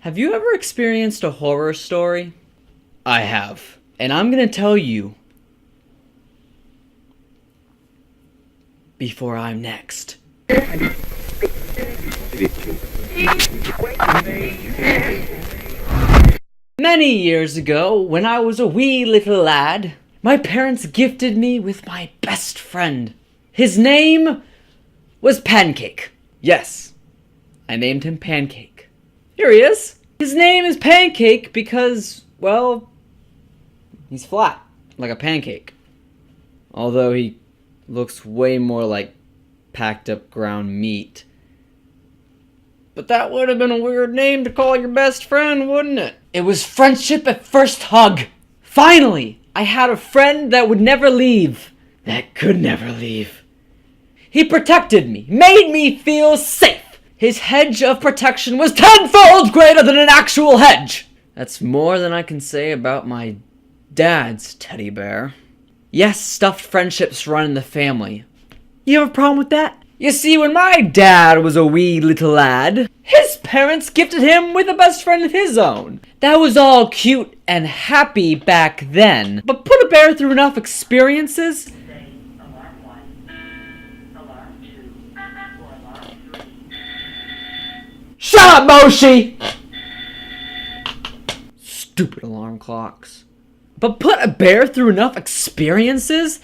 Have you ever experienced a horror story? I have. And I'm gonna tell you before I'm next. Many years ago, when I was a wee little lad, my parents gifted me with my best friend. His name was Pancake. Yes, I named him Pancake. Here he is. His name is Pancake because, well, he's flat, like a pancake. Although he looks way more like packed up ground meat. But that would have been a weird name to call your best friend, wouldn't it? It was friendship at first hug. Finally, I had a friend that would never leave. That could never leave. He protected me, made me feel safe. His hedge of protection was tenfold greater than an actual hedge. That's more than I can say about my dad's teddy bear. Yes, stuffed friendships run in the family. You have a problem with that? You see, when my dad was a wee little lad, his parents gifted him with a best friend of his own. That was all cute and happy back then, but put a bear through enough experiences, shut up, Moshi! Stupid alarm clocks. But put a bear through enough experiences,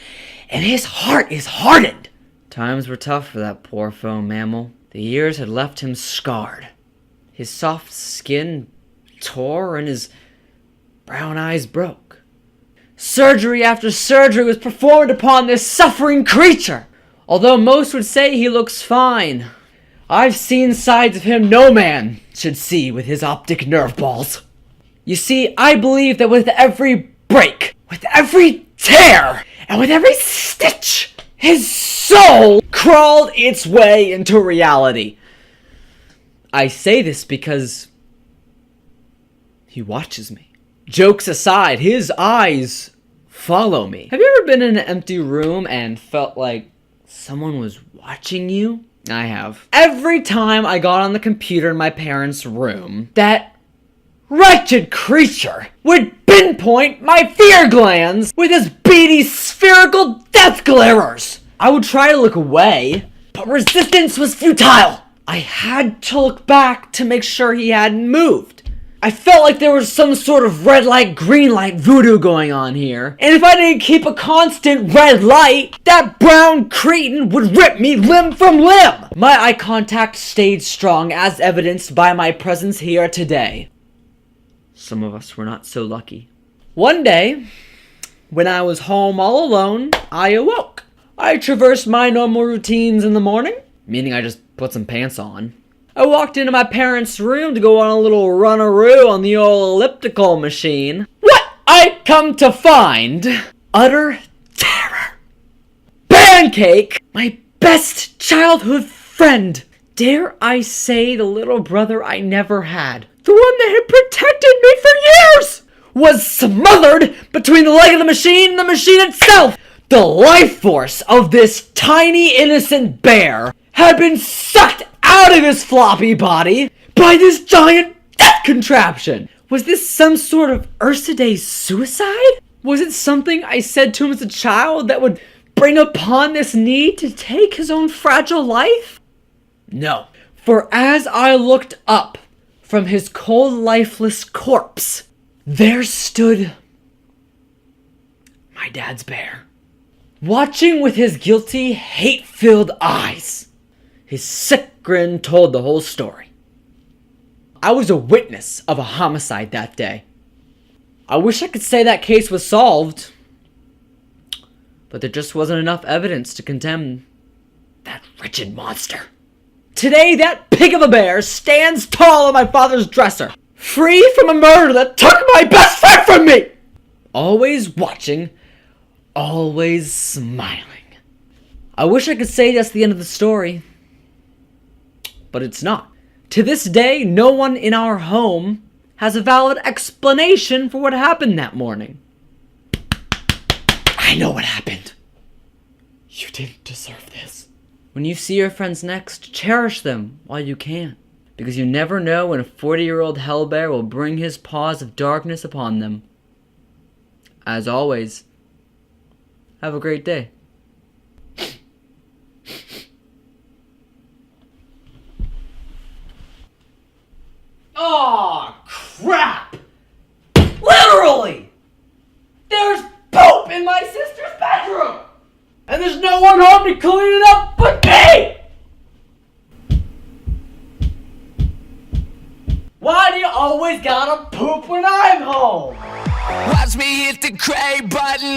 and his heart is hardened. Times were tough for that poor foe mammal. The years had left him scarred. His soft skin tore and his brown eyes broke. Surgery after surgery was performed upon this suffering creature. Although most would say he looks fine, I've seen sides of him no man should see with his optic nerve balls. You see, I believe that with every break, with every tear, and with every stitch, his soul crawled its way into reality. I say this because he watches me. Jokes aside, his eyes follow me. Have you ever been in an empty room and felt like someone was watching you? I have. Every time I got on the computer in my parents' room, that wretched creature would pinpoint my fear glands with his beady spherical death glares. I would try to look away, but resistance was futile. I had to look back to make sure he hadn't moved. I felt like there was some sort of red light, green light voodoo going on here. And if I didn't keep a constant red light, that brown cretin would rip me limb from limb. My eye contact stayed strong, as evidenced by my presence here today. Some of us were not so lucky. One day, when I was home all alone, I awoke. I traversed my normal routines in the morning, meaning I just put some pants on. I walked into my parents' room to go on a little runaroo on the old elliptical machine. What I come to find, utter terror. Pancake, my best childhood friend. Dare I say the little brother I never had. The one that had protected me for years was smothered between the leg of the machine and the machine itself. The life force of this tiny innocent bear had been sucked out of his floppy body by this giant death contraption. Was this some sort of Ursa Day suicide? Was it something I said to him as a child that would bring upon this need to take his own fragile life? No. For as I looked up from his cold, lifeless corpse, there stood my dad's bear, watching with his guilty, hate-filled eyes. His sick grin told the whole story. I was a witness of a homicide that day. I wish I could say that case was solved, but there just wasn't enough evidence to condemn that wretched monster. Today, that pig of a bear stands tall on my father's dresser, free from a murder that took my best friend from me! Always watching, always smiling. I wish I could say that's the end of the story, but it's not. To this day, no one in our home has a valid explanation for what happened that morning. I know what happened. You didn't deserve this. When you see your friends next, cherish them while you can. because you never know when a 40-year-old hellbear will bring his paws of darkness upon them. As always, have a great day. Aw, crap! Literally! There's poop in my sister's bedroom! And there's no one home to clean it up but me! Why do you always gotta poop when I'm home? Watch me hit the cray button.